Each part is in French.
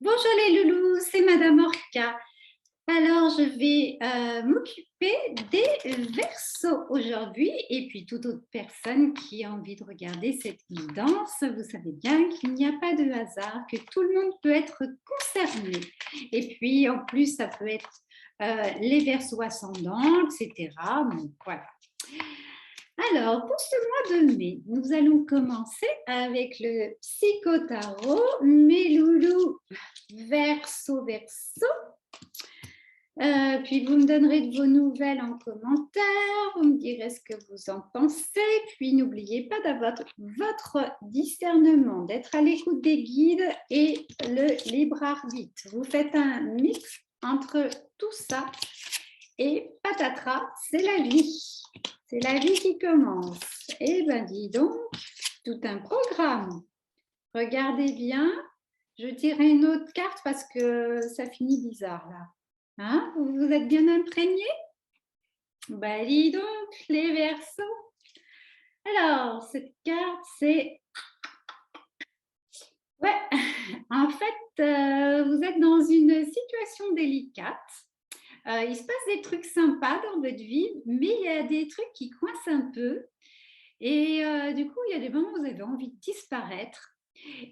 Bonjour les loulous, c'est Madame Orca. Alors, je vais m'occuper des verseaux aujourd'hui et puis toute autre personne qui a envie de regarder cette guidance. Vous savez bien qu'il n'y a pas de hasard, que tout le monde peut être concerné. Et puis, en plus, ça peut être les verseaux ascendants, etc. Donc, voilà. Alors, pour ce mois de mai, nous allons commencer avec le psychotarot. Mes loulous, verso, verso. Puis vous me donnerez de vos nouvelles en commentaire, vous me direz ce que vous en pensez, puis n'oubliez pas d'avoir votre discernement, d'être à l'écoute des guides et le libre arbitre. Vous faites un mix entre tout ça et patatras, c'est la vie. C'est la vie qui commence. Eh bien, dis donc, tout un programme. Regardez bien. Je tirerai une autre carte parce que ça finit bizarre là. Hein? Vous êtes bien imprégnés? Ben, dis donc, les versos. Alors, cette carte, c'est... Ouais, en fait, vous êtes dans une situation délicate. Il se passe des trucs sympas dans votre vie, mais il y a des trucs qui coincent un peu. Et du coup, il y a des moments où vous avez envie de disparaître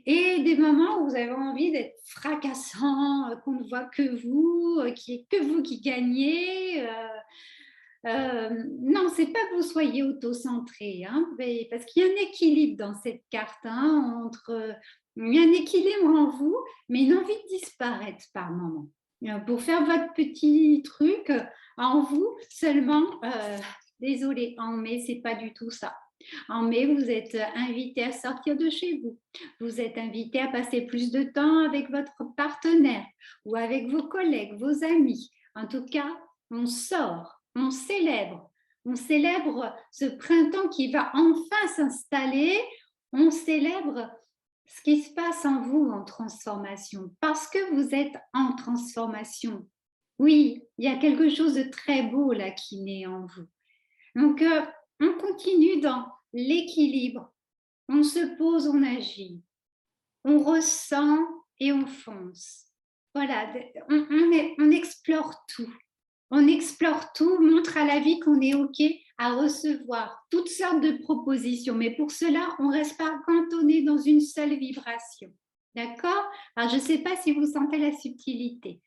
et des moments où vous avez envie d'être fracassant, qu'on ne voit que vous, qu'il n'y ait que vous qui gagnez. Non, c'est pas que vous soyez auto-centré, hein, parce qu'il y a un équilibre dans cette carte, hein, il y a un équilibre en vous, mais une envie de disparaître par moment. Pour faire votre petit truc en vous, seulement, désolé, en mai, c'est pas du tout ça. En mai, vous êtes invité à sortir de chez vous. Vous êtes invité à passer plus de temps avec votre partenaire ou avec vos collègues, vos amis. En tout cas, on sort, on célèbre ce printemps qui va enfin s'installer. On célèbre ce qui se passe en vous en transformation parce que vous êtes en transformation. Oui, il y a quelque chose de très beau là qui naît en vous. Donc, on continue dans l'équilibre. On se pose, on agit. On ressent et on fonce. Voilà, on explore tout. On explore tout, montre à la vie qu'on est OK à recevoir toutes sortes de propositions. Mais pour cela, on ne reste pas cantonné dans une seule vibration. D'accord? Alors, je ne sais pas si vous sentez la subtilité.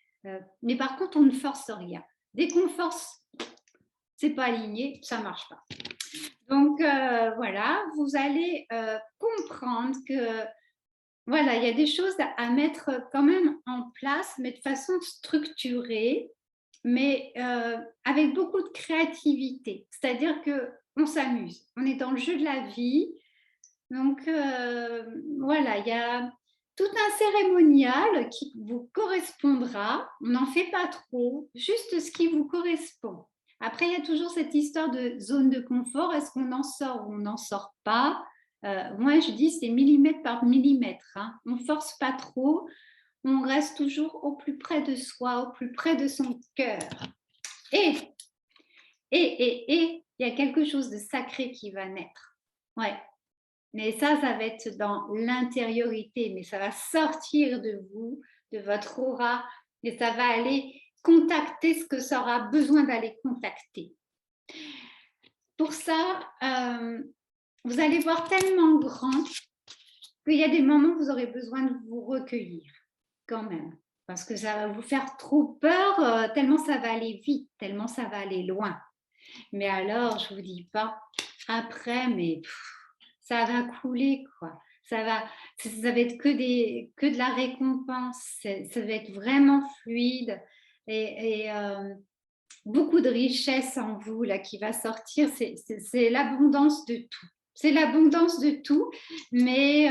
Mais par contre, on ne force rien. Dès qu'on force, c'est pas aligné, ça ne marche pas. Donc, voilà, vous allez comprendre que voilà, il y a des choses à mettre quand même en place, mais de façon structurée, mais avec beaucoup de créativité. C'est-à-dire qu'on s'amuse, on est dans le jeu de la vie. Donc, voilà, il y a tout un cérémonial qui vous correspondra. On n'en fait pas trop, juste ce qui vous correspond. Après, il y a toujours cette histoire de zone de confort. Est-ce qu'on en sort ou on n'en sort pas? Moi, je dis c'est millimètre par millimètre. Hein. On ne force pas trop. On reste toujours au plus près de soi, au plus près de son cœur. Et, il y a quelque chose de sacré qui va naître. Ouais. Mais ça va être dans l'intériorité, mais ça va sortir de vous, de votre aura, et ça va aller contacter ce que ça aura besoin d'aller contacter. Pour ça, vous allez voir tellement grand qu'il y a des moments où vous aurez besoin de vous recueillir quand même, parce que ça va vous faire trop peur, tellement ça va aller vite, tellement ça va aller loin. Mais alors, je vous dis pas, après, mais ça va couler, quoi. Ça va être que de la récompense, ça va être vraiment fluide et beaucoup de richesse en vous là qui va sortir, c'est l'abondance de tout. C'est l'abondance de tout, mais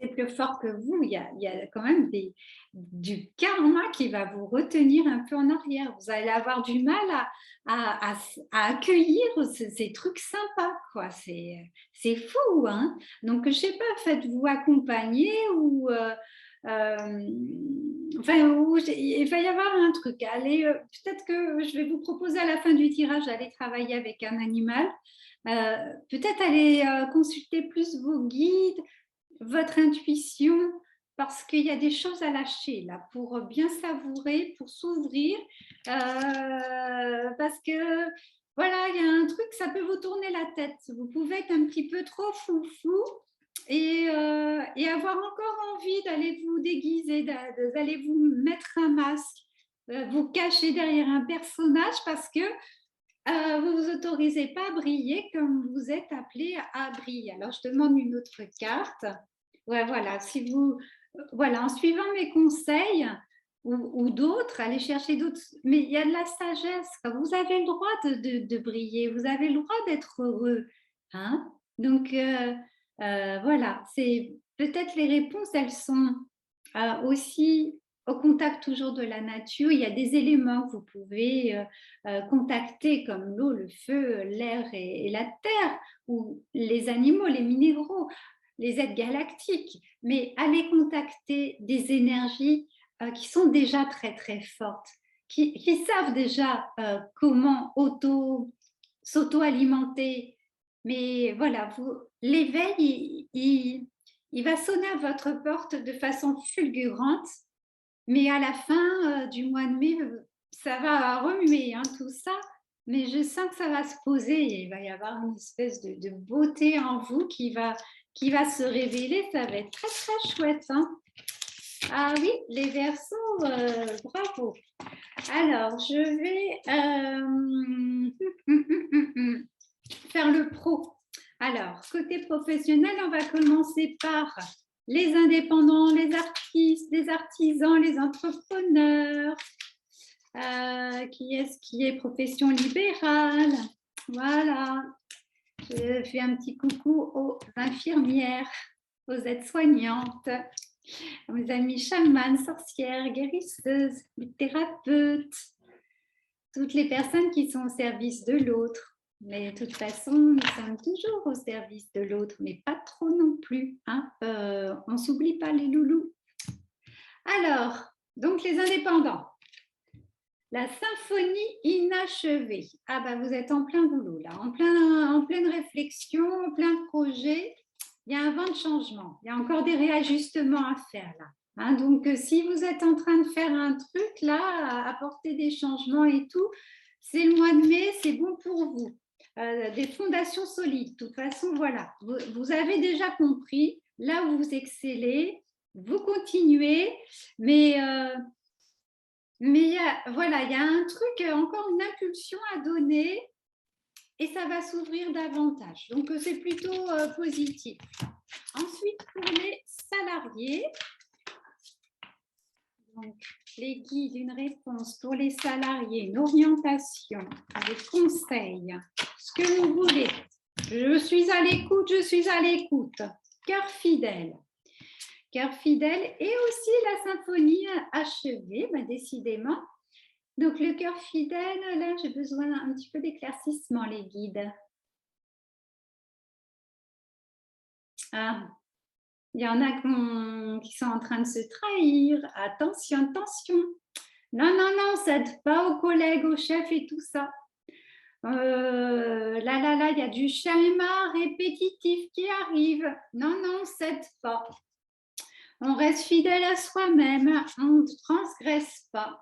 c'est plus fort que vous. Il y a quand même du karma qui va vous retenir un peu en arrière. Vous allez avoir du mal à accueillir ces trucs sympas, quoi. C'est fou, hein. Donc, je sais pas, faites-vous accompagner ou... enfin, il va y avoir un truc. Allez, peut-être que je vais vous proposer à la fin du tirage d'aller travailler avec un animal. Peut-être aller consulter plus vos guides, votre intuition, parce qu'il y a des choses à lâcher là pour bien savourer, pour s'ouvrir, parce que voilà, il y a un truc, ça peut vous tourner la tête. Vous pouvez être un petit peu trop foufou et avoir encore envie d'aller vous déguiser, d'aller vous mettre un masque, vous cacher derrière un personnage parce que vous ne vous autorisez pas à briller comme vous êtes appelé à briller. Alors, je demande une autre carte. Ouais, voilà, si vous, voilà, en suivant mes conseils ou d'autres, allez chercher d'autres. Mais il y a de la sagesse. Vous avez le droit de briller. Vous avez le droit d'être heureux. Hein? Donc, voilà, c'est peut-être les réponses, elles sont aussi au contact toujours de la nature. Il y a des éléments que vous pouvez contacter comme l'eau, le feu, l'air et la terre, ou les animaux, les minéraux, les êtres galactiques. Mais allez contacter des énergies qui sont déjà très très fortes, qui savent déjà comment s'auto-alimenter. Mais voilà, l'éveil, il va sonner à votre porte de façon fulgurante, mais à la fin du mois de mai, ça va remuer hein, tout ça, mais je sens que ça va se poser et il va y avoir une espèce de beauté en vous qui va se révéler, ça va être très très chouette. Hein. Ah oui, les Verseaux, bravo. Alors, je vais faire le pro. Alors, côté professionnel, on va commencer par les indépendants, les artistes, les artisans, les entrepreneurs. Qui est profession libérale? Voilà. Je fais un petit coucou aux infirmières, aux aides-soignantes, aux amis chamanes, sorcières, guérisseuses, thérapeutes, toutes les personnes qui sont au service de l'autre. Mais de toute façon, nous sommes toujours au service de l'autre, mais pas trop non plus. Hein. On ne s'oublie pas les loulous. Alors, donc les indépendants. La symphonie inachevée. Ah bah vous êtes en plein boulot là, en pleine réflexion, en plein projet. Il y a un vent de changement. Il y a encore des réajustements à faire là. Hein, donc, si vous êtes en train de faire un truc là, à apporter des changements et tout, c'est le mois de mai, c'est bon pour vous. Des fondations solides. De toute façon, voilà, vous avez déjà compris, là où vous excellez, vous continuez, mais voilà, il y a un truc, encore une impulsion à donner et ça va s'ouvrir davantage. Donc, c'est plutôt positif. Ensuite, pour les salariés, donc, les guides, une réponse pour les salariés, une orientation, des conseils, ce que vous voulez. Je suis à l'écoute, je suis à l'écoute. Cœur fidèle. Cœur fidèle et aussi la symphonie achevée, bah, décidément. Donc, le cœur fidèle, là, j'ai besoin un petit peu d'éclaircissement, les guides. Ah, il y en a qui sont en train de se trahir. Attention, attention. Non, non, non, cède pas aux collègues, aux chefs et tout ça. Là, il y a du schéma répétitif qui arrive. Non, non, cède pas. On reste fidèle à soi-même. On ne transgresse pas.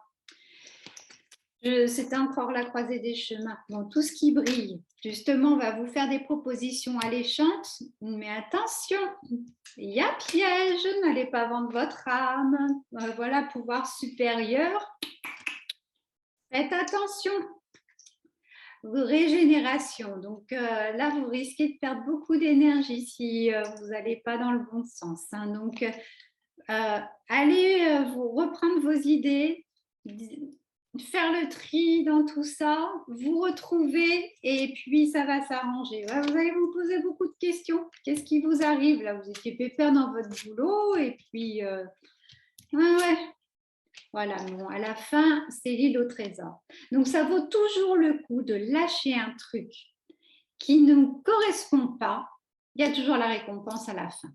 C'était encore la croisée des chemins. Bon, tout ce qui brille, justement, va vous faire des propositions alléchantes, mais attention, il y a piège, n'allez pas vendre votre âme. Voilà, pouvoir supérieur. Faites attention. Régénération. Donc là, vous risquez de perdre beaucoup d'énergie si vous n'allez pas dans le bon sens. Hein. Donc, allez vous reprendre vos idées, faire le tri dans tout ça, vous retrouver et puis ça va s'arranger. Ouais, vous allez vous poser beaucoup de questions. Qu'est-ce qui vous arrive là? Vous étiez pépère dans votre boulot et puis ouais. Voilà, bon, à la fin, c'est l'île au trésor. Donc, ça vaut toujours le coup de lâcher un truc qui ne nous correspond pas. Il y a toujours la récompense à la fin.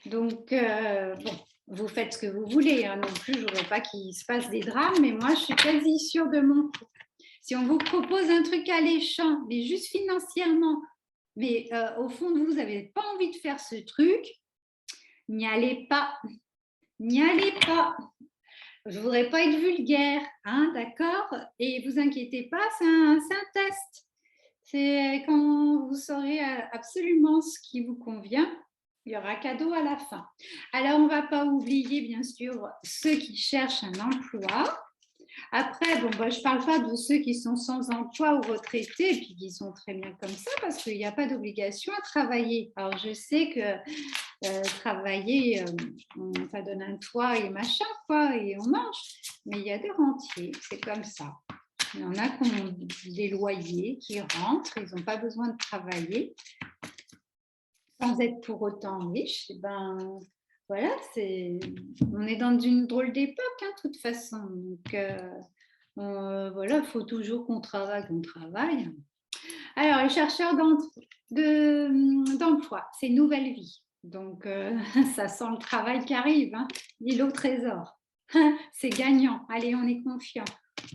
Donc, bon, vous faites ce que vous voulez. Hein, non plus, je ne voudrais pas qu'il se passe des drames, mais moi, je suis quasi sûre de mon coup. Si on vous propose un truc alléchant, mais juste financièrement, mais au fond de vous, vous n'avez pas envie de faire ce truc, n'y allez pas. N'y allez pas. Je ne voudrais pas être vulgaire, hein, d'accord? Et vous inquiétez pas, c'est un test. C'est quand vous saurez absolument ce qui vous convient, il y aura cadeau à la fin. Alors, on ne va pas oublier, bien sûr, ceux qui cherchent un emploi. Après, bon, je ne parle pas de ceux qui sont sans emploi ou retraités et puis qui sont très bien comme ça parce qu'il n'y a pas d'obligation à travailler. Alors, je sais que travailler, ça donne un toit et machin, quoi, et on mange. Mais il y a des rentiers, c'est comme ça. Il y en a qui ont des loyers, qui rentrent, ils n'ont pas besoin de travailler sans être pour autant riches. Et ben, voilà, on est dans une drôle d'époque, hein, de toute façon. Donc, voilà, il faut toujours qu'on travaille, Alors, les chercheurs d'emploi, c'est nouvelle vie. Donc, ça sent le travail qui arrive, hein. L'île au trésor. C'est gagnant. Allez, on est confiants.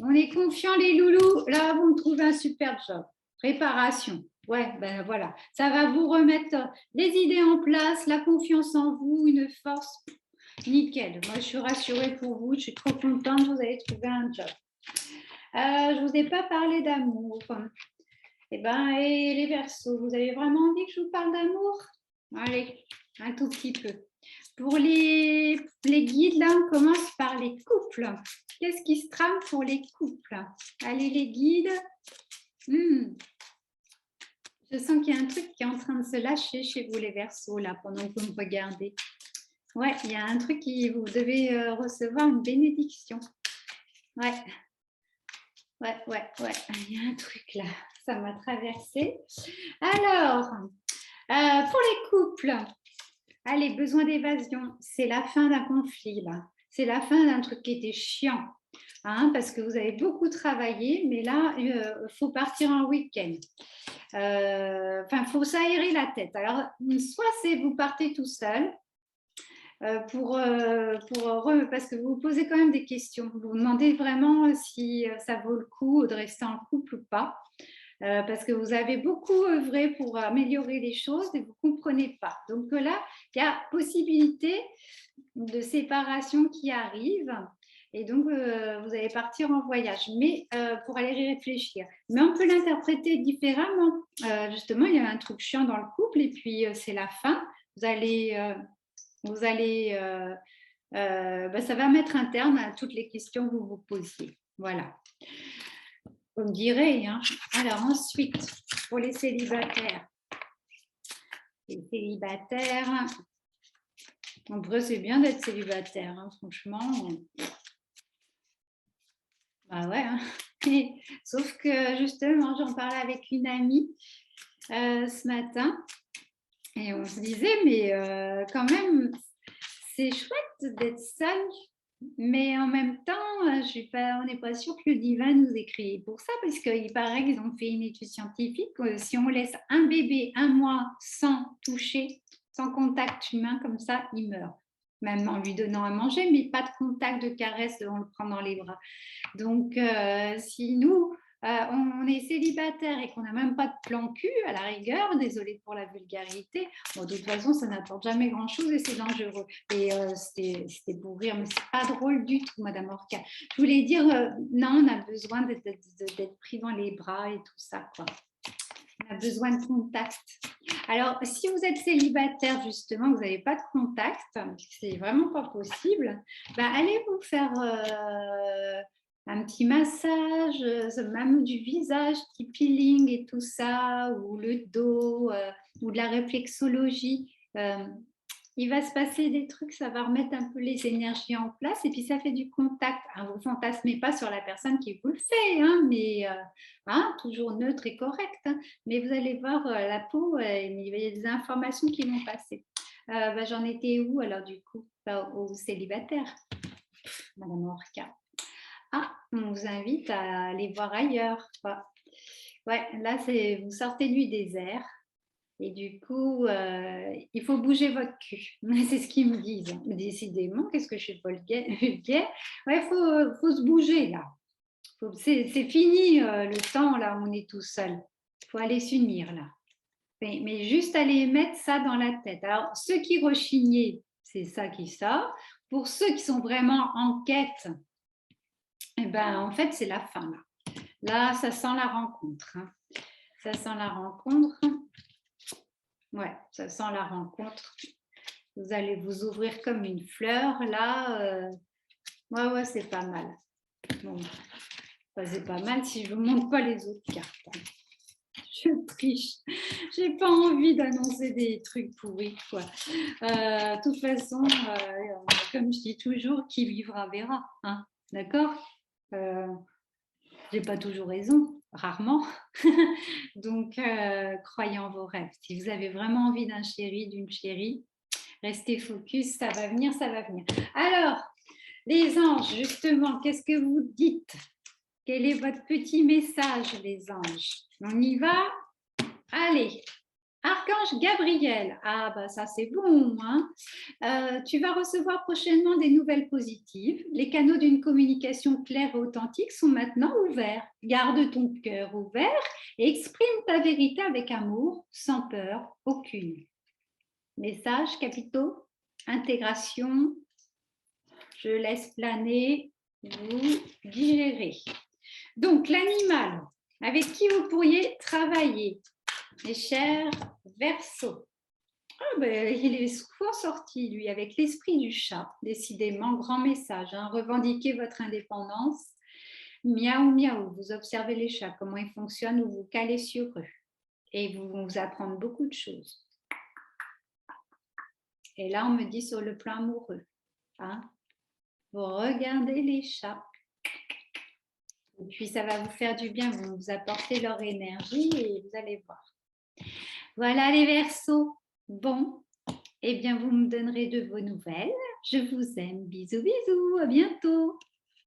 On est confiants, les loulous. Là, vous me trouvez un super job. Réparation. Ouais, ben voilà. Ça va vous remettre les idées en place, la confiance en vous, une force. Nickel. Moi, je suis rassurée pour vous. Je suis trop contente. Vous avez trouvé un job. Je ne vous ai pas parlé d'amour. Eh ben, et les Verseaux, vous avez vraiment envie que je vous parle d'amour? Allez, un tout petit peu. Pour les guides, là, on commence par les couples. Qu'est-ce qui se trame pour les couples? Allez, les guides. Je sens qu'il y a un truc qui est en train de se lâcher chez vous, les Verseaux, là, pendant que vous me regardez. Ouais, il y a un truc qui vous devez recevoir une bénédiction. Ouais. Il y a un truc là, ça m'a traversé. Alors, pour les couples, allez, besoin d'évasion, c'est la fin d'un conflit là. C'est la fin d'un truc qui était chiant, hein, parce que vous avez beaucoup travaillé, mais là, il faut partir en week-end. Enfin, il faut s'aérer la tête. Alors, soit c'est vous partez tout seul, parce que vous vous posez quand même des questions. Vous vous demandez vraiment si ça vaut le coup de rester en couple ou pas. Parce que vous avez beaucoup œuvré pour améliorer les choses et vous ne comprenez pas. Donc là, il y a possibilité de séparation qui arrive. Et donc, vous allez partir en voyage, mais pour aller y réfléchir. Mais on peut l'interpréter différemment. Justement, il y a un truc chiant dans le couple et puis c'est la fin. Ça va mettre un terme à toutes les questions que vous vous posiez. Voilà. Vous me direz, hein. Alors ensuite, pour les célibataires. Les célibataires, en vrai, c'est bien d'être célibataire, hein, franchement. Bah ouais, hein. Sauf que justement, j'en parlais avec une amie ce matin et on se disait, mais quand même, c'est chouette d'être seule, mais en même temps, on n'est pas sûr que le divin nous ait créés pour ça, parce qu'il paraît qu'ils ont fait une étude scientifique. Si on laisse un bébé un mois sans toucher, sans contact humain, comme ça, il meurt. Même en lui donnant à manger, mais pas de contact, de caresse, on le prend dans les bras. Donc, si nous, on est célibataire et qu'on n'a même pas de plan cul, à la rigueur, désolée pour la vulgarité, bon, de toute façon, ça n'apporte jamais grand-chose et c'est dangereux. Et c'était pour rire, mais c'est pas drôle du tout, Madame Orca. Je voulais dire, non, on a besoin d'être pris dans les bras et tout ça, quoi. On a besoin de contact. Alors, si vous êtes célibataire, justement, vous n'avez pas de contact, c'est vraiment pas possible, allez vous faire un petit massage, même du visage, petit peeling et tout ça, ou le dos, ou de la réflexologie. Il va se passer des trucs, ça va remettre un peu les énergies en place et puis ça fait du contact. Alors, vous ne fantasmez pas sur la personne qui vous le fait, hein, mais toujours neutre et correct. Hein, mais vous allez voir la peau, il y a des informations qui vont passer. J'en étais où alors du coup aux célibataires, Madame Orca. On vous invite à aller voir ailleurs. Ouais, là, vous sortez du désert. Et du coup, il faut bouger votre cul. C'est ce qu'ils me disent. Décidément, qu'est-ce que je suis vulgaire. Ouais, il faut se bouger là. C'est fini le temps là où on est tout seul. Il faut aller s'unir là. Mais juste aller mettre ça dans la tête. Alors, ceux qui rechignaient, c'est ça qui sort. pour ceux qui sont vraiment en quête, eh ben, en fait, c'est la fin là. Là, ça sent la rencontre. Hein. Ça sent la rencontre. Ouais, ça sent la rencontre. Vous allez vous ouvrir comme une fleur. Là, ouais, c'est pas mal. Bon, c'est pas mal si je ne vous montre pas les autres cartes. Hein. Je triche. J'ai pas envie d'annoncer des trucs pourris, quoi. De toute façon, comme je dis toujours, qui vivra verra. Hein. D'accord j'ai pas toujours raison, rarement. Donc, croyez en vos rêves. Si vous avez vraiment envie d'un chéri, d'une chérie, restez focus, ça va venir, ça va venir. Alors, les anges, justement, qu'est-ce que vous dites? Quel est votre petit message, les anges? On y va? Allez, Archange Gabriel, ah bah ça c'est bon, hein. Tu vas recevoir prochainement des nouvelles positives. Les canaux d'une communication claire et authentique sont maintenant ouverts. Garde ton cœur ouvert et exprime ta vérité avec amour, sans peur aucune. Message capitaux, intégration, je laisse planer, vous digérez. Donc l'animal avec qui vous pourriez travailler, mes chers Verseaux. Ah ben, il est souvent sorti, lui, avec l'esprit du chat. Décidément, grand message. Hein. Revendiquez votre indépendance. Miaou, miaou. Vous observez les chats, comment ils fonctionnent, vous vous calez sur eux. Et ils vont vous apprendre beaucoup de choses. Et là, on me dit sur le plan amoureux. Hein. Vous regardez les chats. Et puis, ça va vous faire du bien. Vous vous apportez leur énergie et vous allez voir. Voilà les Verseaux. Bon, eh bien, vous me donnerez de vos nouvelles. Je vous aime. Bisous, bisous. À bientôt.